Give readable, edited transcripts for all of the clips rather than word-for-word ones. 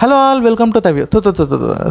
Hello all, welcome to తవ్యూ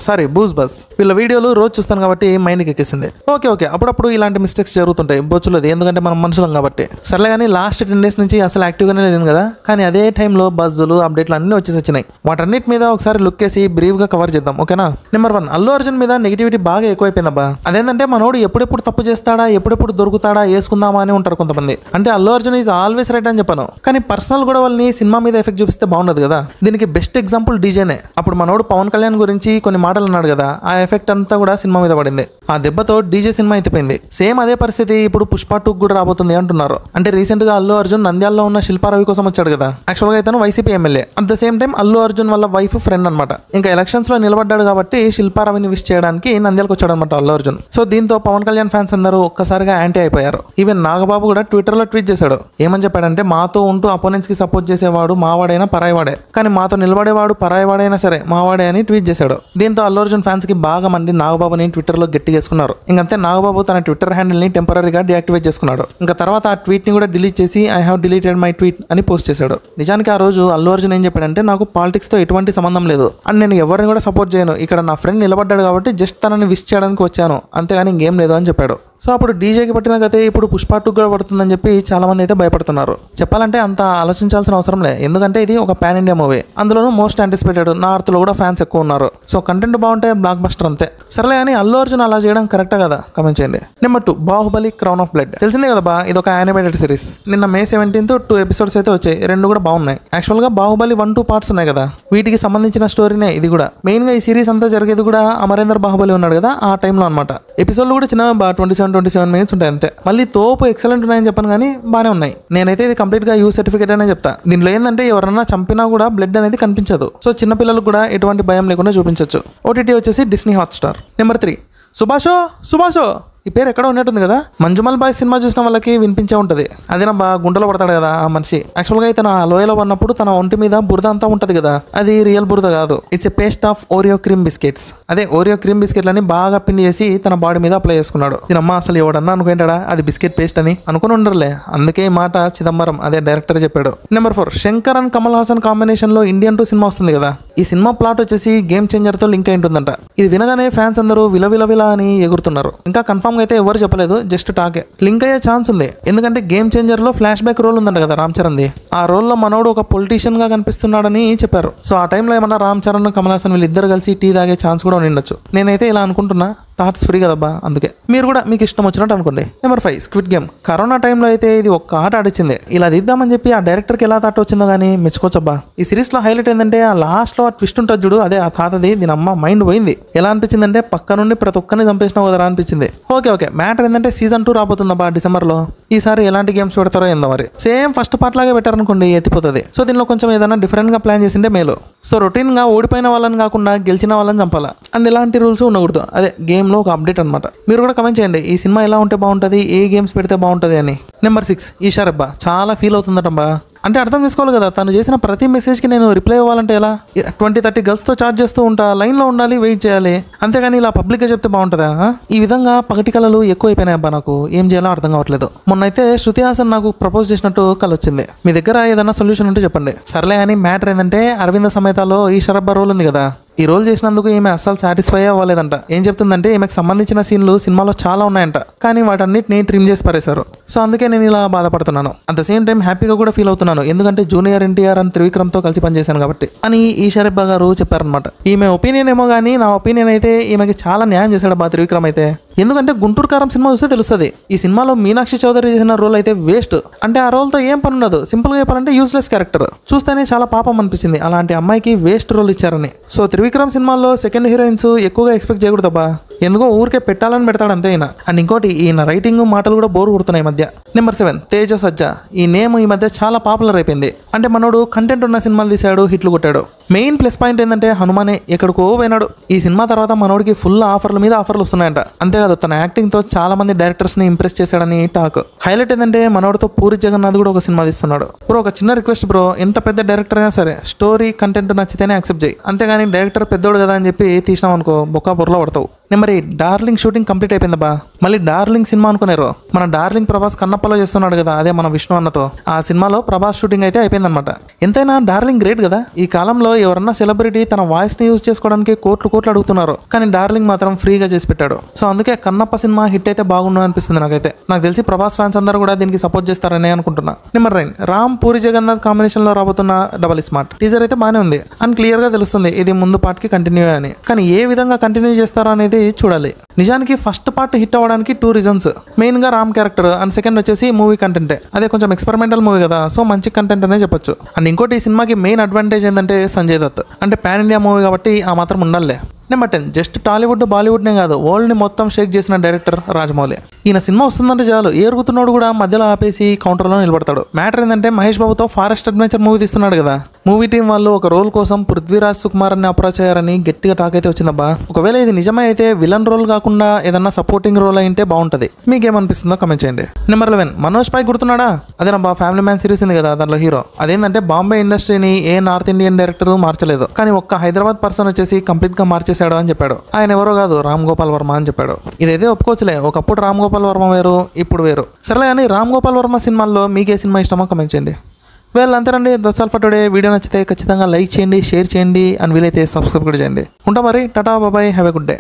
సారీ బూజ్ బస్. వీళ్ళ వీడియోలు రోజు చూస్తాను కాబట్టి మైండ్కి ఎక్కేసింది. ఓకే అప్పుడప్పుడు ఇలాంటి మిస్టేక్స్ జరుగుతుంటాయి, బొచ్చులది, ఎందుకంటే మనం మనుషులం కాబట్టి. సర్లే కానీ లాస్ట్ 10 days నుంచి అసలు యాక్టివ్గానే లేను కదా, కానీ అదే టైంలో బజ్జులు అప్డేట్లు అన్నీ వచ్చేసి వచ్చినాయి. వాటన్నిటి మీద ఒకసారి లుక్ వేసి బ్రీఫ్గా కవర్ చేద్దాం, ఓకేనా? నెంబర్ 1, అల్లు అర్జున్ మీద నెగిటివిటీ బాగా ఎక్కువైపోయిందబ్బా. అదేంటంటే మనోడు ఎప్పుడెప్పుడు తప్పు చేస్తాడా, ఎప్పుడెప్పుడు దొరుకుతాడా, వేసుకుందామా అని ఉంటారు కొంతమంది. అంటే Allu Arjun is always right అని చెప్పాను, కానీ పర్సనల్ కూడా వాళ్ళని సినిమా మీద ఎఫెక్ట్ చూపిస్తే బాగుండదు కదా. దీనికి బెస్ట్ ఎగ్జాంపుల్ డీజేనే. అప్పుడు మనోడు పవన్ కళ్యాణ్ గురించి కొన్ని మాటలు అన్నాడు కదా, ఆ ఎఫెక్ట్ అంతా కూడా సినిమా మీద పడింది. ఆ దెబ్బతో డీజే సినిమా అయిపోయింది. సేమ్ అదే పరిస్థితి ఇప్పుడు పుష్ప 2 కూడా రాబోతుంది అంటున్నారు. అంటే రీసెంట్ గా అల్లు అర్జున్ నంద్యాలలో ఉన్న శిల్పారావి కోసం వచ్చాడు కదా. యాక్చువల్ గా ఇతను YCP MLA, at the same time Allu Arjun వాళ్ళ వైఫ్ ఫ్రెండ్ అనమాట. ఇంకా ఎలక్షన్స్ లో నిలబడ్డాడు కాబట్టి శిల్పారావిని విష్ చేయడానికి నంద్యాలకు వచ్చాడు అనమాట అల్లు అర్జున్. సో దీంతో పవన్ కళ్యాణ్ ఫ్యాన్స్ అందరూ ఒక్కసారిగా యాంటీ అయిపోయారు. ఈవెన్ నాగబాబు కూడా ట్విట్టర్ లో ట్వీట్ చేశాడు. ఏమని చెప్పాడంటే, మాతో ఉంటూ అపోనెంట్స్ కి సపోర్ట్ చేసేవాడు మావాడైనా పరాయివాడే, కానీ మాతో నిలబడేవాడు పరాయివాడైనా సరే మావాడే అని ట్వీట్ చేశాడు. దీంతో అల్లు అర్జున్ ఫ్యాన్స్ కి బాగా మంది నాగబాబుని ట్విట్టర్ లో గట్టిగేసుకున్నారు. ఇంకంతే నాగబాబు తన ట్విట్టర్ హ్యాండిల్ ని టెంపరీగా డియాక్టివేట్ చేసుకున్నాడు. ఇంకా తర్వాత ఆ ట్వీట్ ని కూడా డిలీట్ చేసి I have deleted my tweet అని పోస్ట్ చేశాడు. నిజానికి ఆ రోజు అల్లు అర్జున్ ఏం చెప్పాడంటే, నాకు పాలిటిక్స్ తో ఎటువంటి సంబంధం లేదు అని, నేను ఎవరిని కూడా సపోర్ట్ చేయను, ఇక్కడ నా ఫ్రెండ్ నిలబడ్డాడు కాబట్టి జస్ట్ తనని విష్ చేయడానికి వచ్చాను, అంతేగాని ఇంకేం లేదు అని చెప్పాడు. సో అప్పుడు డీజేకి పట్టిన కథే ఇప్పుడు పుష్ప 2 కూడా పడుతుందని చెప్పి చాలా మంది అయితే భయపడుతున్నారు. చెప్పాలంటే అంత ఆలోచించాల్సిన అవసరం లేదు, ఎందుకంటే ఇది ఒక పాన్ ఇండియా మూవీ, అందులోనూ మోస్ట్ యాంటిసిపేటెడ్. నార్త్ లో కూడా ఫ్యాన్స్ ఎక్కువ ఉన్నారు. సో కంటెంట్ బాగుంటే బ్లాక్ బస్టర్ అంతే. సర్లే అని అల్లు అర్జున్ అలా చేయడం కరెక్టా కదా, కమెంట్ చేయండి. Number 2, Baahubali crown of blood. తెలిసిందే కదా బా, ఇది ఒక యానిమేటెడ్ సిరీస్. నిన్న May 17th 2 episodes అయితే వచ్చాయి. 2 కూడా బాగున్నాయి. యాక్చువల్ గా బాహుబలి 1-2 parts ఉన్నాయి కదా, వీటికి సంబంధించిన స్టోరీనే ఇది కూడా. మెయిన్ గా ఈ సిరీస్ అంతా జరిగేది కూడా అమరేందర్ బాహుబలి ఉన్నాడు కదా, ఆ టైంలో అనమాట. ఎపిసోడ్లు కూడా చిన్న 27 minutes ఉంటాయి అంతే. మళ్ళీ తోపు ఎక్సలెంట్ ఉన్నాయని చెప్పాను, కానీ బాగానే ఉన్నాయి. నేనైతే ఇది కంప్లీట్ గా యూ సర్టిఫికేట్ అనే చెప్తా. దీనిలో ఏంటంటే ఎవరన్నా చంపినా కూడా బ్లడ్ అనేది కనిపించదు. సో చిన్న పిల్లలకు కూడా ఎటువంటి భయం లేకుండా చూపించవచ్చు. ఓటీటీ వచ్చేసి డిస్నీ హాట్స్టార్. నెంబర్ 3, సుభాషో. ఈ పేరు ఎక్కడ ఉన్నట్టుంది కదా, మంజుమల్ బాయ్ సినిమా చూసిన వాళ్ళకి వినిపించే ఉంటుంది. అదేనబ్బా, గుంటలో పడతాడు కదా ఆ మనిషి. యాక్చువల్గా అయితే ఆ లోయలో ఉన్నప్పుడు తన ఒంటి మీద బురద అంతా ఉంటుంది కదా, అది రియల్ బురద కాదు. It's a paste of Oreo cream biscuits. అదే ఓరియో క్రీమ్ బిస్కెట్లని బాగా పిండి చేసి తన బాడీ మీద అప్లై చేసుకున్నాడు. దీనమ్మ అసలు ఎవడన్నా అనుకుంటాడా అది బిస్కెట్ పేస్ట్ అని? అనుకుని ఉండరులే, అందుకే ఈ మాట చిదంబరం అదే డైరెక్టర్ చెప్పాడు. Number 4, Shankar and Kamal Haasan combination లో ఇండియన్ 2 సినిమా వస్తుంది కదా. ఈ సినిమా ప్లాట్ వచ్చేసి గేమ్ చేంజర్ తో లింక్ అయి ఉంటుందంట. ఇది వినగానే ఫ్యాన్స్ అందరూ విలవిల అని ఎగురుతున్నారు. ఇంకా కన్ఫర్మ్ గా అయితే ఎవరు చెప్పలేదు, జస్ట్ టాకే. లింక్ అయ్యే ఛాన్స్ ఉంది, ఎందుకంటే గేమ్ చేంజర్ లో ఫ్లాష్ బ్యాక్ రోల్ ఉందంట కదా రామ్ చరణ్ ది. ఆ రోల్ లో మనోడు ఒక పొలిటీషియన్ గా కనిపిస్తున్నాడని చెప్పారు. సో ఆ టైంలో ఏమన్నా రామ్ చరణ్ కమల్ హాసన్ వీళ్ళిద్దరు కలిసి టీ తాగే ఛాన్స్ కూడా ఉండొచ్చు. నేనైతే ఇలా అనుకుంటున్నా, థాట్స్ ఫ్రీ కదబ్బా, అందుకే మీరు కూడా మీకు ఇష్టం వచ్చినట్టు అనుకోండి. Number 5, squid game. కరోనా టైంలో అయితే ఇది ఒక్క ఆట ఆడిచ్చింది. ఇలా దిద్దామని చెప్పి ఆ డైరెక్టర్కి ఎలా థాట్ వచ్చిందో కానీ మెచ్చుకోవచ్చబ్బా. ఈ సిరీస్ లో హైలైట్ ఏంటంటే ఆ లాస్ట్ లో ఆ ట్విస్ట్ ఉంటుంది చూడు, అదే ఆ తాతది. దీని అమ్మ మైండ్ పోయింది. ఎలా అనిపించిందంటే పక్క నుండి ప్రతి ఒక్కరిని చంపేసిన వదరా అనిపించింది. ఓకే మ్యాటర్ ఏంటంటే సీజన్ 2 రాబోతుందబ్బా December లో. ఈసారి ఎలాంటి గేమ్స్ పెడతారో ఏందో మరి. సేమ్ ఫస్ట్ పార్ట్ లాగే పెట్టారనుకోండి, ఎత్తిపోతుంది. సో దీనిలో కొంచెం ఏదైనా డిఫరెంట్ గా ప్లాన్ చేసిండే మేలు. సో రొటీన్ గా ఓడిపోయిన వాళ్ళని కాకుండా గెలిచిన వాళ్ళని చంపాలా, అండ్ ఇలాంటి రూల్స్ ఉండకూడదు. అదే గేమ్ లో ఒక అప్డేట్ అనమాట. మీరు కూడా కమెంట్ చేయండి, ఈ సినిమా ఎలా ఉంటే బాగుంటుంది, ఏ గేమ్స్ పెడితే బాగుంటుంది అని. నెంబర్ 6, ఈషారబ్బా చాలా ఫీల్ అవుతుందటబ్బా. అంటే అర్థం చేసుకోవాలి కదా, తను చేసిన ప్రతి మెసేజ్కి నేను రిప్లై ఇవ్వాలంటే ఎలా? 20-30 గర్ల్స్తో చాట్ చేస్తూ ఉంటా, లైన్లో ఉండాలి, వెయిట్ చేయాలి, అంతేగాని ఇలా పబ్లిక్గా చెప్తే బాగుంటుందా? ఈ విధంగా పగటి కళలు ఎక్కువ అయిపోయినాయి అబ్బా, నాకు ఏం చేయాలో అర్థం కావట్లేదు. మొన్నైతే శృతి హాసన్ నాకు ప్రపోజ్ చేసినట్టు కళ వచ్చింది. మీ దగ్గర ఏదైనా సొల్యూషన్ ఉంటే చెప్పండి. సర్లే అని మ్యాటర్ ఏంటంటే అరవింద సమేతలో ఈ షరబ్బా రోల్ ఉంది కదా, ఈ రోల్ చేసినందుకు ఈమె అస్సలు సాటిస్ఫై అవ్వలేదంట. ఏం చెప్తుందంటే, ఈమెకు సంబంధించిన సీన్లు సినిమాలో చాలా ఉన్నాయంట, కానీ వాటన్నిటిని ట్రిమ్ చేసి పారేశారు. సో అందుకే నేను ఇలా బాధపడుతున్నాను. అట్ ద సేమ్ టైం హ్యాపీగా కూడా ఫీల్ అవుతున్నాను, ఎందుకంటే జూనియర్ ఎన్టీఆర్ అని త్రివిక్రమ్తో కలిసి పనిచేశాను కాబట్టి అని ఈ షరబ్బా గారు చెప్పారనమాట. ఈమె ఒపీనియన్ ఏమో కానీ నా ఒపీనియన్ అయితే ఈమెకి చాలా న్యాయం చేశాడు బా త్రివిక్రమ్ అయితే. ఎందుకంటే గుంటూరు కారం సినిమా చూస్తే తెలుస్తుంది. ఈ సినిమాలో మీనాక్షి చౌదరి చేసిన రోల్ అయితే వేస్ట్. అంటే ఆ రోల్తో ఏం పని ఉండదు, సింపుల్ గా చెప్పాలంటే యూస్లెస్ క్యారెక్టర్. చూస్తేనే చాలా పాపం అనిపించింది అలాంటి అమ్మాయికి వేస్ట్ రోల్ ఇచ్చారని. సో త్రివిక్రమ్ సినిమాల్లో సెకండ్ హీరోయిన్స్ ఎక్కువగా ఎక్స్పెక్ట్ చేయకూడదబ్బా, ఎందుకో ఊరికే పెట్టాలని పెడతాడు అంతే ఈయన. అండ్ ఇంకోటి, ఈయన రైటింగ్ మాటలు కూడా బోర్ కొడుతున్నాయి ఈ మధ్య. నెంబర్ 7, తేజ సజ్జా. ఈ నేమ్ ఈ మధ్య చాలా పాపులర్ అయిపోయింది. అంటే మనోడు కంటెంట్ ఉన్న సినిమాలు తీశాడు, హిట్లు కొట్టాడు. మెయిన్ ప్లస్ పాయింట్ ఏంటంటే హనుమానే ఎక్కడికో పోయినాడు. ఈ సినిమా తర్వాత మనోడికి ఫుల్ ఆఫర్ల మీద ఆఫర్లు వస్తున్నాయంట. అంతేకాదు తన యాక్టింగ్ తో చాలా మంది డైరెక్టర్స్ ని ఇంప్రెస్ చేశాడని టాక్. హైలైట్ ఏంటంటే మనోడితో పూరి జగన్నాథ్ కూడా ఒక సినిమా తీస్తున్నాడు. బ్రో ఒక చిన్న రిక్వెస్ట్ బ్రో, ఎంత పెద్ద డైరెక్టర్ అయినా సరే స్టోరీ కంటెంట్ నచ్చితేనే యాక్సెప్ట్ చేయి, అంతేగాని డైరెక్టర్ పెద్దోడు కదా అని చెప్పి తీసినాం అనుకో బొక్క బుర్రలో పడతావు. మరి డార్లింగ్ షూటింగ్ కంప్లీట్ అయిపోయిందబ్బా. మళ్ళీ డార్లింగ్ సినిమా అనుకున్నారు. మన డార్లింగ్ ప్రభాస్ కన్నప్పలో చేస్తున్నాడు కదా, అదే మన విష్ణు అన్నతో. ఆ సినిమాలో ప్రభాస్ షూటింగ్ అయితే అయిపోయిందనమాట. ఎంతైనా డార్లింగ్ గ్రేట్ కదా. ఈ కాలంలో ఎవరన్నా సెలబ్రిటీ తన వాయిస్ ని యూజ్ చేసుకోవడానికి కోట్లు అడుగుతున్నారు, కానీ డార్లింగ్ మాత్రం ఫ్రీగా చేసి పెట్టాడు. సో అందుకే కన్నప్ప సినిమా హిట్ అయితే బాగుండు అనిపిస్తుంది నాకైతే. నాకు తెలిసి ప్రభాస్ ఫ్యాన్స్ అందరూ కూడా దీనికి సపోర్ట్ చేస్తారని అనుకుంటున్నా. నెంబర్ 9 రామ్ పూరి జగన్నాథ్ కాంబినేషన్ లో రాబోతున్న డబల్ స్మార్ట్ టీజర్ అయితే బానే ఉంది అని క్లియర్ గా తెలుస్తుంది ఇది ముందు పార్ట్ కి కంటిన్యూ అని. కానీ ఏ విధంగా కంటిన్యూ చేస్తారో అనేది చూడాలి. నిజానికి ఫస్ట్ పార్ట్ హిట్ అవ్వడానికి 2 రీజన్స్. మెయిన్ గా రామ్ క్యారెక్టర్ అండ్ సెకండ్ వచ్చేసి మూవీ కంటెంటే. అదే కొంచెం ఎక్స్పెరిమెంటల్ మూవీ కదా, సో మంచి కంటెంట్ అనే చెప్పొచ్చు. అండ్ ఇంకోటి ఈ సినిమాకి మెయిన్ అడ్వాంటేజ్ ఏంటంటే సంజయ్ దత్. అంటే పాన్ ఇండియా మూవీ కాబట్టి ఆ మాత్రం ఉండాలే. నెంబర్ 10 జస్ట్ టాలీవుడ్ బాలీవుడ్నే కాదు వరల్డ్ ని మొత్తం షేక్ చేసిన డైరెక్టర్ రాజమౌళి. ఈయన సినిమా వస్తుందంటే చాలు ఏరుగుతున్నాడు కూడా మధ్యలో ఆపేసి కౌంటర్లో నిలబడతాడు. మ్యాటర్ ఏంటంటే మహేష్ బాబుతో ఫారెస్ట్ అడ్వెంచర్ మూవీ తీస్తున్నాడు కదా. మూవీ టీం వాళ్ళు ఒక రోల్ కోసం పృథ్వీరాజ్ సుకుమార్ ని అప్రోచ్ అయ్యారని గట్టిగా టాక్ అయితే వచ్చిందబ్బా. ఒకవేళ ఇది నిజమే అయితే విలన్ రోల్ కాకుండా ఏదన్నా సపోర్టింగ్ రోల్ అయితే బాగుంటది. మీకేమనిపిస్తుందో కమెంట్ చేయండి. నెంబర్ 11 మనోజ్ పై గుర్తున్నాడా? అదేనబ్బా ఫ్యామిలీ మ్యాన్ సిరీస్ ఉంది కదా, దాంట్లో హీరో. అదేంటంటే బాంబే ఇండస్ట్రీని ఏ నార్త్ ఇండియన్ డైరెక్టర్ మార్చలేదు, కానీ ఒక్క హైదరాబాద్ పర్సన్ వచ్చేసి కంప్లీట్ గా మార్చేసాడు అని చెప్పాడు. ఆయన ఎవరో కాదు, రామ్ గోపాల్ వర్మ అని చెప్పాడు. ఇదైతే ఒప్పుకోవచ్చులే, ఒకప్పుడు రామ్ గోపాల్ వర్మ వేరు, ఇప్పుడు వేరు. సరేలే కానీ రామ్ గోపాల్ వర్మ సినిమాల్లో మీకే సినిమా ఇష్టమో కమెంట్ చేయండి. అంతేనండి, that's all for today. Video నచ్చితే ఖచ్చితంగా లైక్ చేయండి, షేర్ చేయండి, అండ్ వీలైతే సబ్స్క్రైబ్ కూడా చేయండి. ఉంటా మరి, టాటా బాబాయ్, హ్యావ్ ఎ గుడ్ డే.